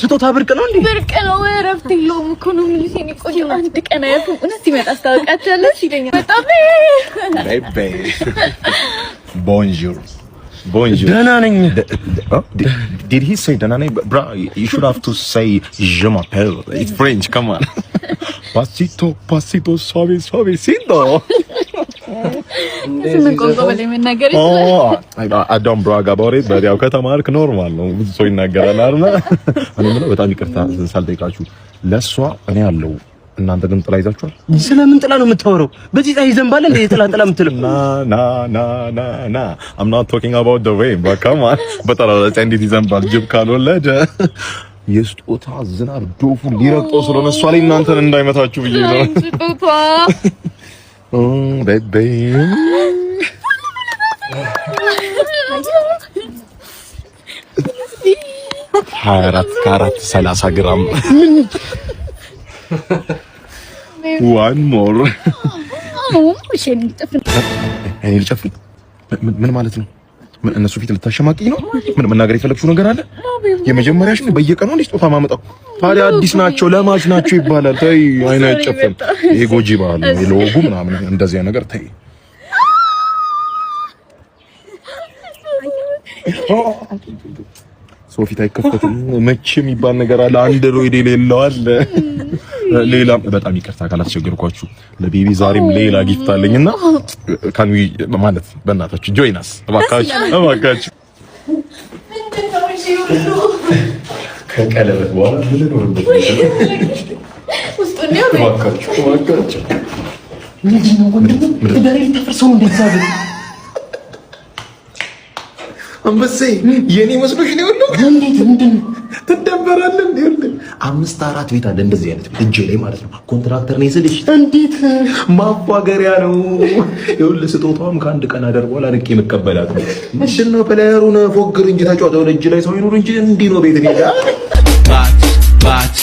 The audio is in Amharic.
ስጦታ ብርቅ ነው እንዴ? ብርቅ ነው። እረፍት የለውም እኮ ነው የሚሉት። እኔ ቆይ አንድ ቀን አያልፍም። እውነት ሲመጣ አስታውቃቸዋለሁ ይለኛል። በጣም ቤቤ ቦንጆር ደህና ነኝ። Did he say ደህና ነኝ? Bro, you should have to say je m'appelle. It's French, come on. Pasito, pasito, suave, suavecito. I don't brag about it, but ያው ከተማርክ ኖርማል ነው። ብዙ ሰው ይናገራል አይደል? እኔ ምነው በጣም ይቅርታ ሳልጠይቃችሁ ለሷ እኔ ያለው እናንተ ግን ጥላ ይዛችኋል። ስለምን ጥላ ነው የምታወራው? በዚህ ፀሐይ ዘንባለ እንደ ጥላ የምትለው? ና I'm not talking about the rain, but come on. በጠራ ፀሐይ እንዴት ይዘንባል? ጅብ ካልወለደ የስጦታ ዝናብ ዶፉ ሊረግጠው ስለሆነ እሷ ላይ እናንተን እንዳይመታችሁ ብዬ ነው። ስጦታ ቤቤ 24 30 ግራም one more እኔ ልጨፍር? ምን ማለት ነው? ምን እነሱ ፊት ልታሸማቂኝ ነው? ምን መናገር የፈለግሽው ነገር አለ? የመጀመሪያሽ ነው በየቀኑ እንዴ ስጦታ ማመጣው? ታዲያ አዲስ ናቸው ለማች ናቸው ይባላል። ተይ አይና አይጨፈን። ይሄ ጎጂ ባህል ነው። የለወጉ ምናምን እንደዚህ ነገር ተይ። ሶፊት አይከፈትም መቼ የሚባል ነገር አለ። አንድሮይድ የሌለው አለ። ሌላም በጣም ይቅርታ ካላስቸገርኳችሁ ለቤቢ ዛሬም ሌላ ጊፍት አለኝና ካን ዊ ማለት በእናታችሁ ጆይን አስ እባካችሁ ከቀለበት በኋላ ምን ነው እባካችሁ አንበሴ የኔ መስሎሽ ነው ያለው? እንዴት ምንድን ትደበራለህ እንዴ? 5-4 ቤት አለ እንደዚህ አይነት ቤት እጄ ላይ ማለት ነው። ኮንትራክተር ነኝ ስልሽ እንዴት ማፋገሪያ ነው። ይኸውልህ ስጦታውም ከአንድ ቀን አደር በኋላ ልክ የምቀበላት ነው። ምንድነው ፕሌየሩን ፎግር እንጂ ተጫወተው እጅ ላይ ሰው ይኑር እንጂ እንዲህ ነው ቤት ነው። ባች